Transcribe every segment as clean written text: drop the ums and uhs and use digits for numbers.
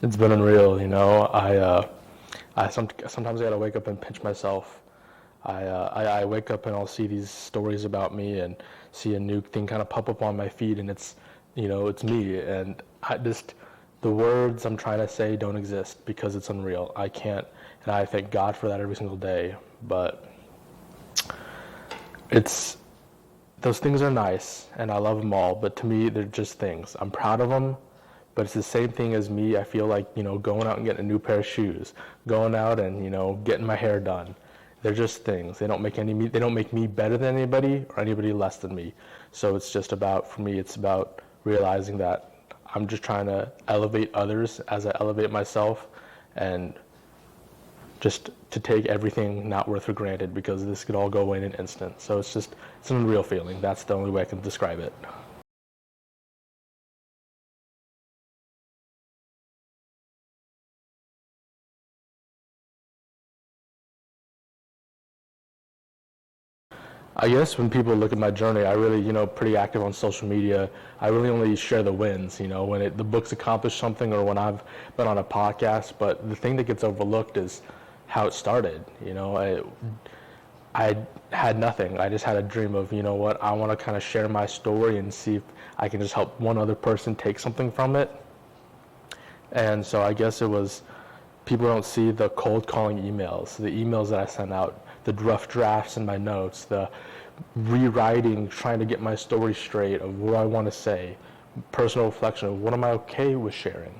It's been unreal, you know. Sometimes I gotta wake up and pinch myself. I wake up and I'll see these stories about me and see a new thing kind of pop up on my feed, and it's me. And the words I'm trying to say don't exist because it's unreal. I can't, and I thank God for that every single day. But it's those things are nice, and I love them all. But to me, they're just things. I'm proud of them, but it's the same thing as me. I feel like, going out and getting a new pair of shoes, going out and, getting my hair done. They're just things. They don't make me better than anybody or anybody less than me. So it's just about, for me, it's about realizing that I'm just trying to elevate others as I elevate myself, and just to take everything not worth for granted, because this could all go away in an instant. So it's an unreal feeling. That's the only way I can describe it. I guess when people look at my journey, I really, pretty active on social media. I really only share the wins, when the book's accomplished something or when I've been on a podcast. But the thing that gets overlooked is how it started. I had nothing. I just had a dream of, what, I want to kind of share my story and see if I can just help one other person take something from it. And so I guess it was, people don't see the cold calling emails, the emails that I sent out, the rough drafts in my notes, the rewriting, trying to get my story straight of what I want to say, personal reflection of what am I okay with sharing.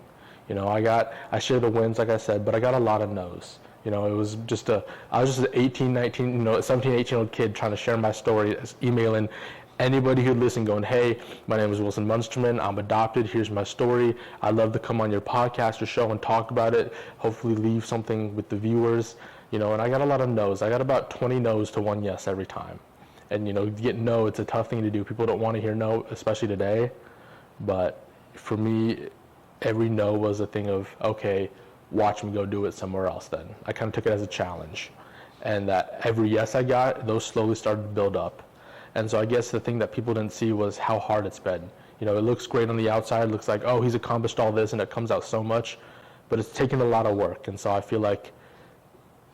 I share the wins, like I said, but I got a lot of no's. It was I was just an 18, 19, 17, 18-year-old kid trying to share my story, emailing anybody who'd listen, going, hey, my name is Wilson Munsterman, I'm adopted, here's my story, I'd love to come on your podcast or show and talk about it, hopefully leave something with the viewers, and I got a lot of no's. I got about 20 no's to one yes every time. And, to get no, it's a tough thing to do. People don't want to hear no, especially today. But for me, every no was a thing of, okay, watch me go do it somewhere else then. I kind of took it as a challenge. And that every yes I got, those slowly started to build up. And so I guess the thing that people didn't see was how hard it's been. It looks great on the outside. It looks like, oh, he's accomplished all this, and it comes out so much. But it's taken a lot of work. And so I feel like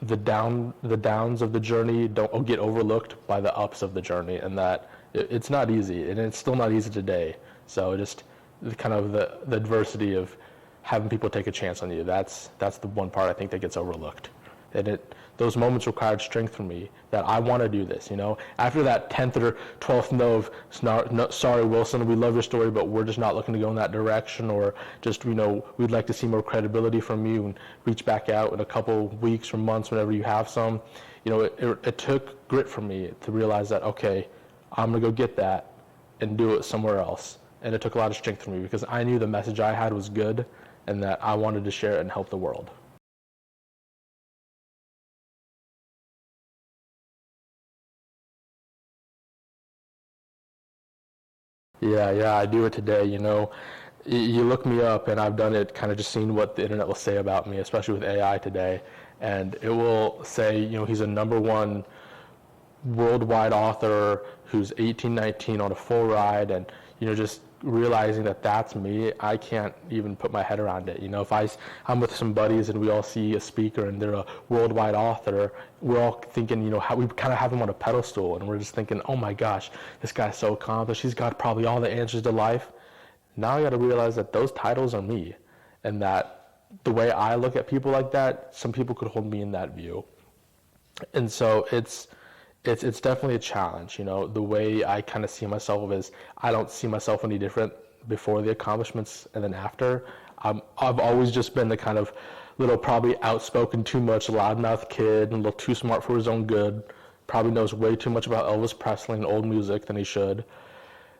the downs of the journey don't get overlooked by the ups of the journey, and that it's not easy, and it's still not easy today. So just kind of the adversity of having people take a chance on you, that's the one part I think that gets overlooked. And those moments required strength from me, that I want to do this. After that 10th or 12th no of, no, sorry Wilson, we love your story, but we're just not looking to go in that direction, or just, we'd like to see more credibility from you, and reach back out in a couple weeks or months whenever you have some. It took grit for me to realize that, okay, I'm going to go get that and do it somewhere else. And it took a lot of strength for me, because I knew the message I had was good, and that I wanted to share it and help the world. Yeah, I do it today. You look me up, and I've done it, kind of just seeing what the internet will say about me, especially with AI today. And it will say, he's a #1 worldwide author who's 18, 19 on a full ride, and, just realizing that that's me, I can't even put my head around it. If I'm with some buddies and we all see a speaker and they're a worldwide author, we're all thinking, how we kind of have him on a pedestal, and we're just thinking, oh my gosh, this guy's so accomplished, he's got probably all the answers to life. Now I got to realize that those titles are me, and that the way I look at people like that, some people could hold me in that view. And so it's definitely a challenge. The way I kind of see myself is, I don't see myself any different before the accomplishments and then after. I've always just been the kind of little, probably outspoken, too much, loudmouth kid, and a little too smart for his own good, probably knows way too much about Elvis Presley and old music than he should.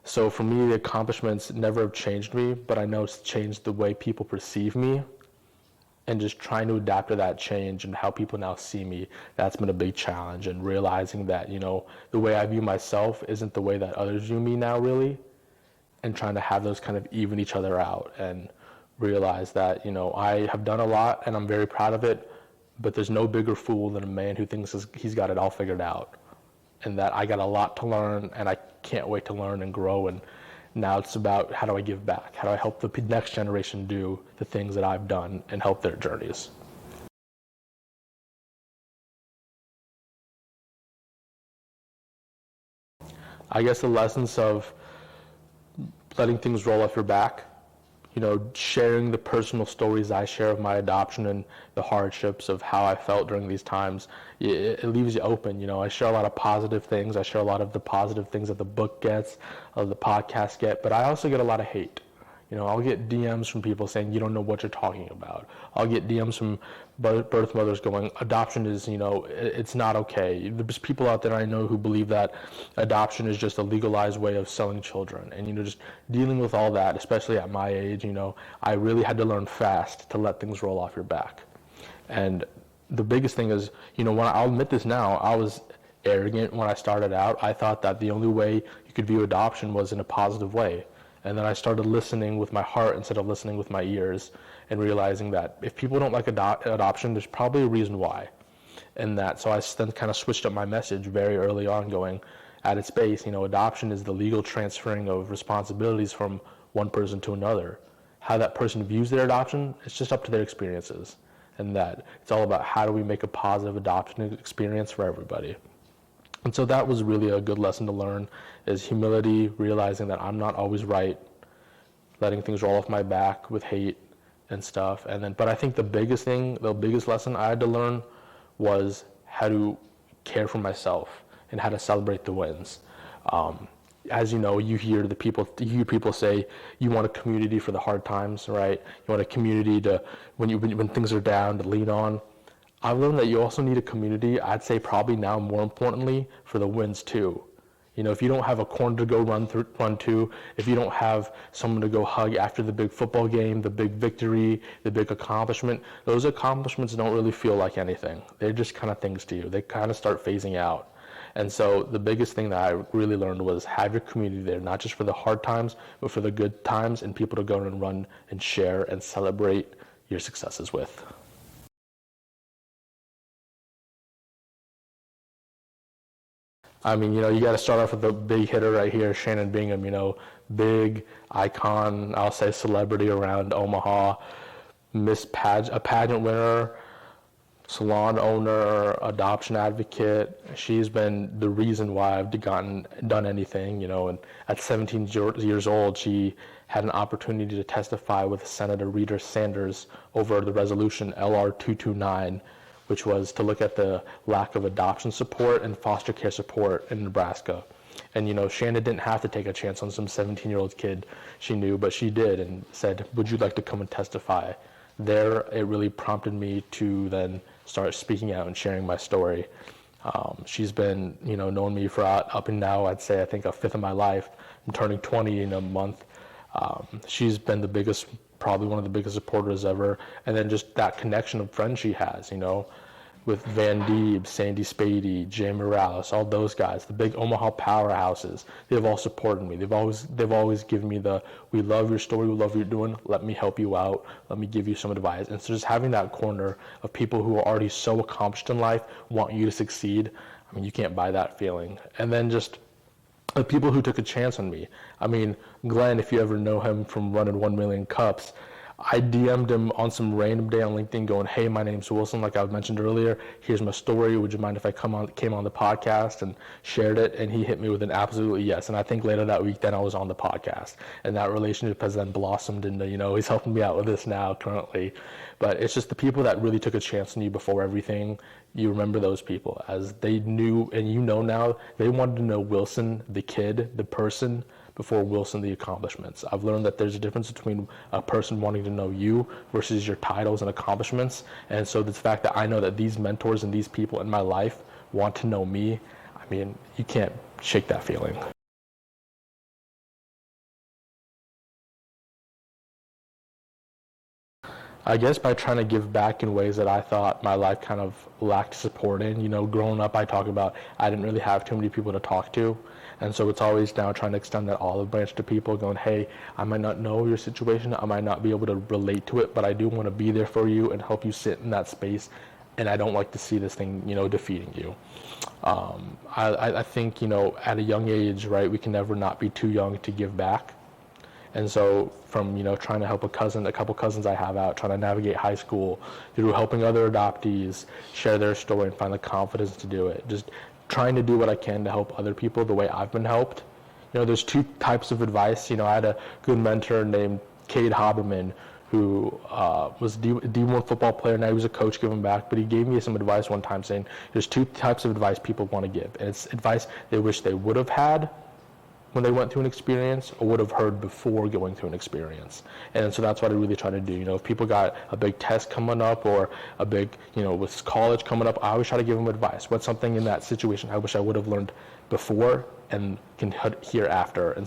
So for me, the accomplishments never have changed me, but I know it's changed the way people perceive me. And just trying to adapt to that change and how people now see me, that's been a big challenge. And realizing that, the way I view myself isn't the way that others view me now, really. And trying to have those kind of even each other out, and realize that, I have done a lot and I'm very proud of it, but there's no bigger fool than a man who thinks he's got it all figured out. And that I got a lot to learn, and I can't wait to learn and grow, and Now it's about how do I give back? How do I help the next generation do the things that I've done and help their journeys? I guess the lessons of letting things roll off your back, sharing the personal stories I share of my adoption and the hardships of how I felt during these times, it leaves you open. I share a lot of positive things. I share a lot of the positive things that the book gets, the podcast get, but I also get a lot of hate. I'll get DMs from people saying, you don't know what you're talking about. I'll get DMs from birth mothers going, adoption is, it's not okay. There's people out there I know who believe that adoption is just a legalized way of selling children. And, just dealing with all that, especially at my age, I really had to learn fast to let things roll off your back. And the biggest thing is, I'll admit this now, I was arrogant when I started out. I thought that the only way you could view adoption was in a positive way. And then I started listening with my heart instead of listening with my ears, and realizing that if people don't like adoption, there's probably a reason why. So I then kind of switched up my message very early on, going at its base, adoption is the legal transferring of responsibilities from one person to another. How that person views their adoption, it's just up to their experiences. And that it's all about how do we make a positive adoption experience for everybody. And so that was really a good lesson to learn, is humility, realizing that I'm not always right, letting things roll off my back with hate and stuff. But I think the biggest lesson I had to learn was how to care for myself and how to celebrate the wins. As you know, you hear people say you want a community for the hard times, right? You want a community to when things are down to lean on. I've learned that you also need a community, I'd say probably now more importantly, for the wins too. If you don't have a corner to go run to, if you don't have someone to go hug after the big football game, the big victory, the big accomplishment, those accomplishments don't really feel like anything. They're just kind of things to you. They kind of start phasing out. And so the biggest thing that I really learned was have your community there, not just for the hard times, but for the good times, and people to go and run and share and celebrate your successes with. I mean, you got to start off with the big hitter right here, Shannon Bingham, big icon, I'll say celebrity around Omaha, a pageant winner, salon owner, adoption advocate. She's been the reason why I've done anything, and at 17 years old, she had an opportunity to testify with Senator Rita Sanders over the resolution LR 229, which was to look at the lack of adoption support and foster care support in Nebraska. And, Shannon didn't have to take a chance on some 17-year-old kid she knew, but she did, and said, would you like to come and testify? There, it really prompted me to then start speaking out and sharing my story. She's been, known me for up and now, I'd say, I think a fifth of my life. I'm turning 20 in a month. She's been probably one of the biggest supporters ever. And then just that connection of friends she has, with Van Deeb, Sandy Spady, Jay Morales, all those guys, the big Omaha powerhouses. They've all supported me. They've always given me we love your story, we love what you're doing, let me help you out, let me give you some advice. And so just having that corner of people who are already so accomplished in life, want you to succeed, I mean, you can't buy that feeling. And then just the people who took a chance on me. I mean, Glenn, if you ever know him from running 1 million cups, I DM'd him on some random day on LinkedIn going, hey, my name's Wilson, like I mentioned earlier. Here's my story. Would you mind if I came on the podcast, and shared it? And he hit me with an absolutely yes. And I think later that week, then I was on the podcast. And that relationship has then blossomed into, he's helping me out with this now currently. But it's just the people that really took a chance on you before everything. You remember those people as they knew, and now, they wanted to know Wilson, the kid, the person, before Wilson, the accomplishments. I've learned that there's a difference between a person wanting to know you versus your titles and accomplishments. And so the fact that I know that these mentors and these people in my life want to know me, I mean, you can't shake that feeling. I guess by trying to give back in ways that I thought my life kind of lacked support in. Growing up, I talk about I didn't really have too many people to talk to. And so it's always now trying to extend that olive branch to people, going, hey, I might not know your situation, I might not be able to relate to it, but I do want to be there for you and help you sit in that space. And I don't like to see this thing, defeating you. I think, at a young age, right, we can never not be too young to give back. And so from, trying to help a couple cousins I have out, trying to navigate high school, through helping other adoptees share their story and find the confidence to do it, just trying to do what I can to help other people the way I've been helped. There's two types of advice. I had a good mentor named Cade Haberman, who was a D1 football player. Now he was a coach giving back, but he gave me some advice one time saying there's two types of advice people want to give. And it's advice they wish they would have had when they went through an experience or would have heard before going through an experience. And so that's what I really try to do. If people got a big test coming up or a big, with college coming up, I always try to give them advice. What's something in that situation I wish I would have learned before and can hear after. And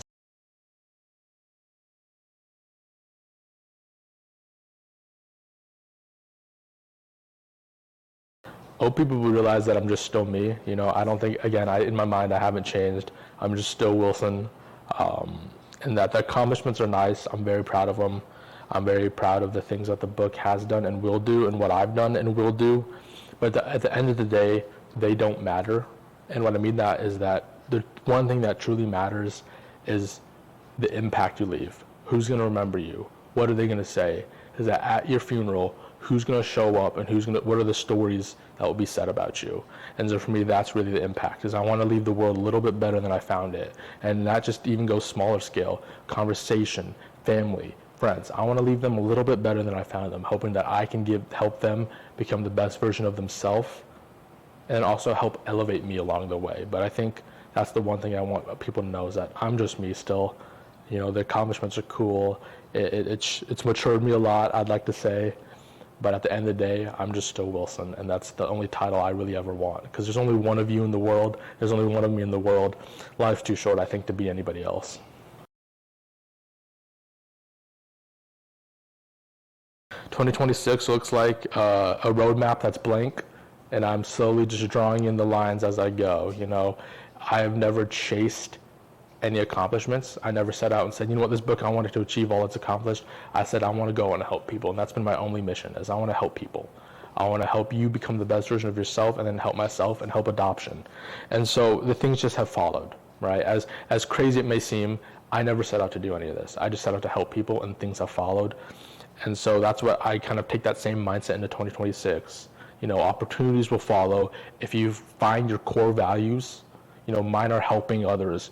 hope people will realize that I'm just still me. I don't think, again, in my mind, I haven't changed. I'm just still Wilson. And that the accomplishments are nice. I'm very proud of them. I'm very proud of the things that the book has done and will do and what I've done and will do. But at the end of the day, they don't matter. And what I mean that is that the one thing that truly matters is the impact you leave. Who's going to remember you? What are they going to say? Is that at your funeral, who's going to show up and what are the stories that will be said about you? And so for me, that's really the impact, is I want to leave the world a little bit better than I found it. And that just even goes smaller scale, conversation, family, friends. I want to leave them a little bit better than I found them, hoping that I can help them become the best version of themselves and also help elevate me along the way. But I think that's the one thing I want people to know, is that I'm just me still. The accomplishments are cool. It's matured me a lot, I'd like to say. But at the end of the day, I'm just still Wilson, and that's the only title I really ever want. Because there's only one of you in the world. There's only one of me in the world. Life's too short, I think, to be anybody else. 2026 looks like a roadmap that's blank, and I'm slowly just drawing in the lines as I go. I have never chased any accomplishments. I never set out and said, this book, I wanted to achieve all it's accomplished. I said, I want to go and help people. And that's been my only mission, is I want to help people. I want to help you become the best version of yourself, and then help myself and help adoption. And so the things just have followed, right? As crazy it may seem, I never set out to do any of this. I just set out to help people, and things have followed. And so that's what I kind of take that same mindset into 2026. Opportunities will follow if you find your core values. Mine are helping others,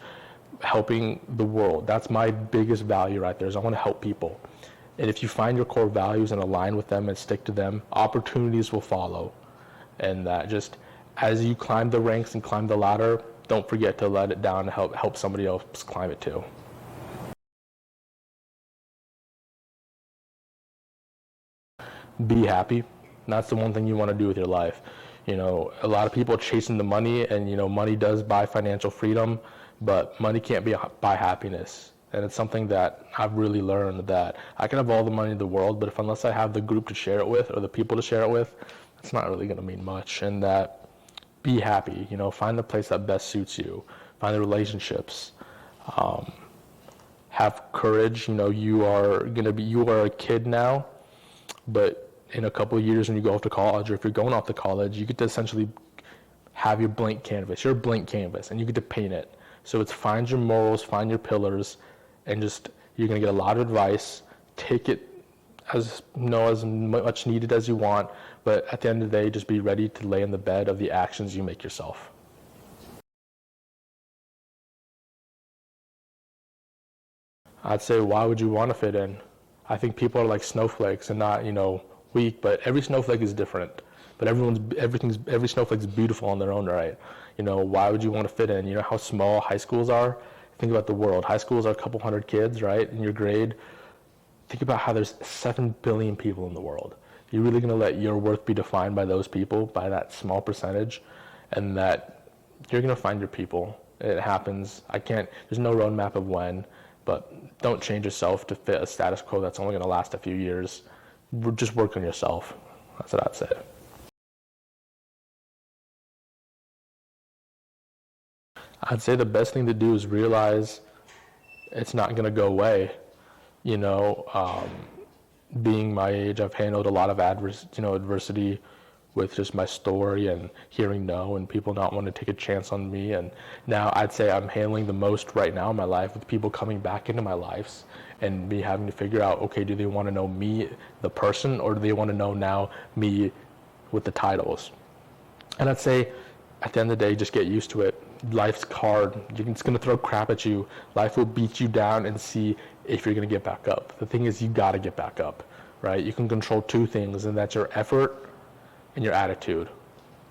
helping the world. That's my biggest value right there, is I want to help people. And if you find your core values and align with them and stick to them, opportunities will follow. And that just, as you climb the ranks and climb the ladder, don't forget to let it down and help somebody else climb it too. Be happy. That's the one thing you want to do with your life. A lot of people are chasing the money, and money does buy financial freedom, but money can't buy happiness. And it's something that I've really learned, that I can have all the money in the world, but unless I have the group to share it with or the people to share it with, it's not really going to mean much. And that, be happy. Find the place that best suits you. Find the relationships. Have courage. You are a kid now, but in a couple of years when you go off to college, or if you're going off to college, you get to essentially have your blank canvas. You're a blank canvas, and you get to paint it. So it's find your morals, find your pillars, and just, you're going to get a lot of advice. Take it as much needed as you want, but at the end of the day, just be ready to lay in the bed of the actions you make yourself. I'd say, why would you want to fit in? I think people are like snowflakes and not, weak, but every snowflake is different. But every snowflake is beautiful on their own right. Why would you want to fit in? You know how small high schools are? Think about the world. High schools are a couple hundred kids, right, in your grade. Think about how there's 7 billion people in the world. You're really going to let your worth be defined by those people, by that small percentage, and that you're going to find your people. It happens. There's no roadmap of when, but don't change yourself to fit a status quo that's only going to last a few years. Just work on yourself. That's what I'd say. I'd say the best thing to do is realize it's not going to go away. Being my age, I've handled a lot of adversity with just my story and hearing no and people not wanting to take a chance on me. And now I'd say I'm handling the most right now in my life with people coming back into my lives and me having to figure out, okay, do they want to know me, the person, or do they want to know now me with the titles? And I'd say at the end of the day, just get used to it. Life's hard. It's going to throw crap at you. Life will beat you down and see if you're going to get back up. The thing is, you got to get back up, right? You can control two things, and that's your effort and your attitude.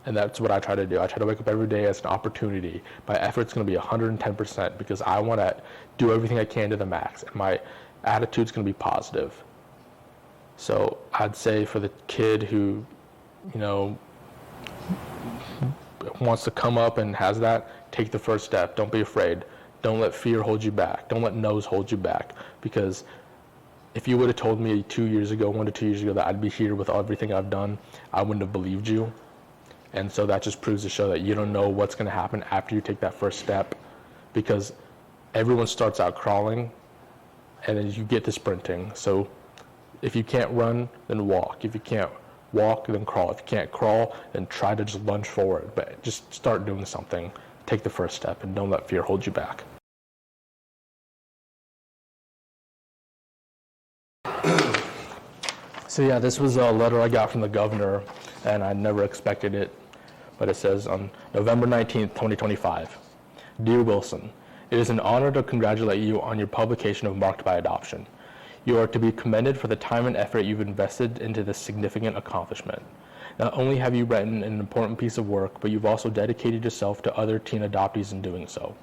And that's what I try to do. I try to wake up every day as an opportunity. My effort's going to be 110% because I want to do everything I can to the max. And my attitude's going to be positive. So I'd say for the kid who, wants to come up and has that, take the first step. Don't be afraid. Don't let fear hold you back. Don't let no's hold you back. Because if you would have told me 2 years ago, 1 to 2 years ago, that I'd be here with everything I've done, I wouldn't have believed you. And so that just proves to show that you don't know what's going to happen after you take that first step, because everyone starts out crawling and then you get to sprinting. So if you can't run, then walk. If you can't walk, then crawl. If you can't crawl, then try to just lunge forward. But just start doing something. Take the first step and don't let fear hold you back. So yeah, this was a letter I got from the governor, and I never expected it. But it says on November 19th, 2025, Dear Wilson, it is an honor to congratulate you on your publication of Marked by Adoption. You are to be commended for the time and effort you've invested into this significant accomplishment. Not only have you written an important piece of work, but you've also dedicated yourself to other teen adoptees in doing so.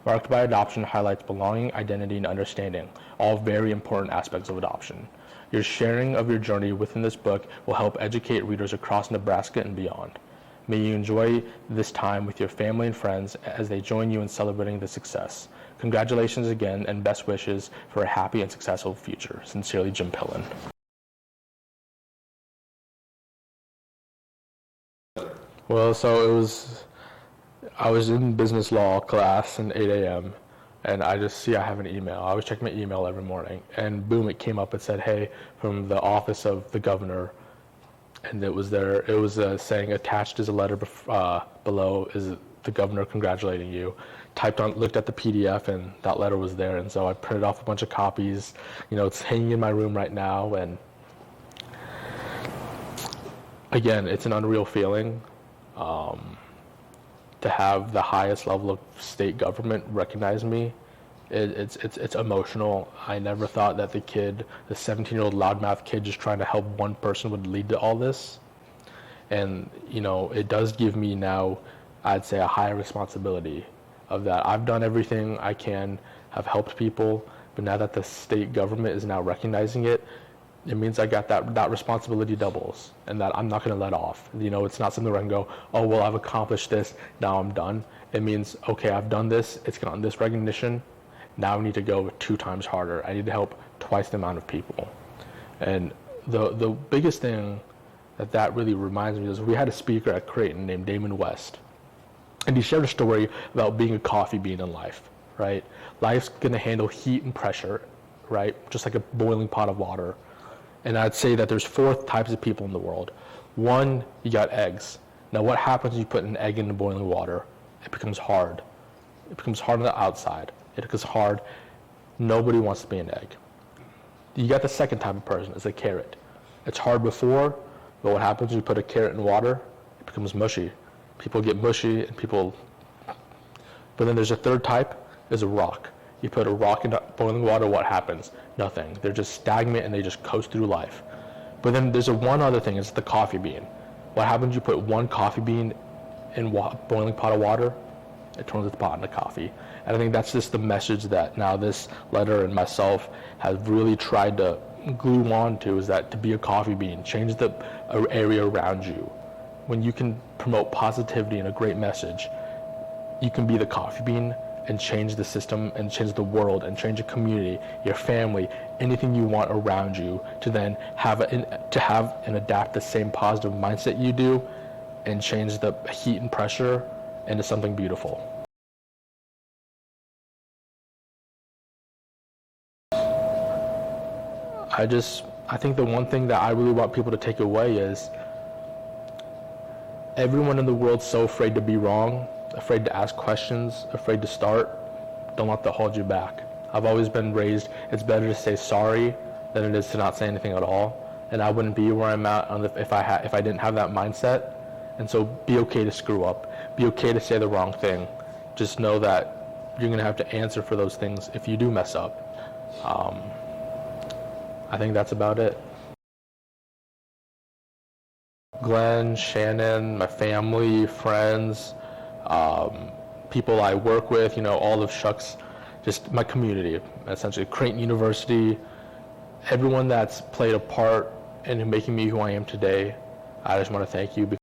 Marked by Adoption highlights belonging, identity, and understanding, all very important aspects of adoption. Your sharing of your journey within this book will help educate readers across Nebraska and beyond. May you enjoy this time with your family and friends as they join you in celebrating the success. Congratulations again, and best wishes for a happy and successful future. Sincerely, Jim Pillen. Well, so I was in business law class at 8 a.m. and I just see I have an email. I always check my email every morning, and boom, it came up and said, hey, from the office of the governor. And it was saying attached is a letter below is the governor congratulating you. Looked at the PDF, and that letter was there. And so I printed off a bunch of copies. It's hanging in my room right now. And again, it's an unreal feeling to have the highest level of state government recognize me. It's emotional. I never thought that the 17-year-old loudmouth kid just trying to help one person would lead to all this. And, it does give me now, I'd say, a higher responsibility of that. I've done everything I can, have helped people, but now that the state government is now recognizing it, it means I got that responsibility doubles, and that I'm not going to let off. It's not something where I can go, oh, well, I've accomplished this, now I'm done. It means, okay, I've done this, it's gotten this recognition, now I need to go 2 times harder. I need to help twice the amount of people. And the biggest thing that really reminds me is we had a speaker at Creighton named Damon West. And he shared a story about being a coffee bean in life, right? Life's going to handle heat and pressure, right? Just like a boiling pot of water. And I'd say that there's 4 types of people in the world. 1, you got eggs. Now what happens when you put an egg in boiling water? It becomes hard. It becomes hard on the outside. It becomes hard. Nobody wants to be an egg. You got the second type of person, it's a carrot. It's hard before, but what happens when you put a carrot in water? It becomes mushy. People get mushy and people... But then there's a third type, is a rock. You put a rock in boiling water, what happens? Nothing. They're just stagnant and they just coast through life. But then there's one other thing, it's the coffee bean. What happens when you put 1 coffee bean in boiling pot of water? It turns the pot into coffee. And I think that's just the message that now this letter and myself have really tried to glue on to, is that to be a coffee bean, change the area around you. When you can promote positivity and a great message, you can be the coffee bean and change the system and change the world and change a community, your family, anything you want around you, to then have and adapt the same positive mindset you do and change the heat and pressure into something beautiful. I think the one thing that I really want people to take away is everyone in the world's so afraid to be wrong, afraid to ask questions, afraid to start. Don't let that hold you back. I've always been raised, it's better to say sorry than it is to not say anything at all. And I wouldn't be where I'm at if I didn't have that mindset. And so be okay to screw up. Be okay to say the wrong thing. Just know that you're gonna have to answer for those things if you do mess up. I think that's about it. Glenn, Shannon, my family, friends, people I work with, all of Shucks, just my community, essentially Creighton University, everyone that's played a part in making me who I am today. I just want to thank you.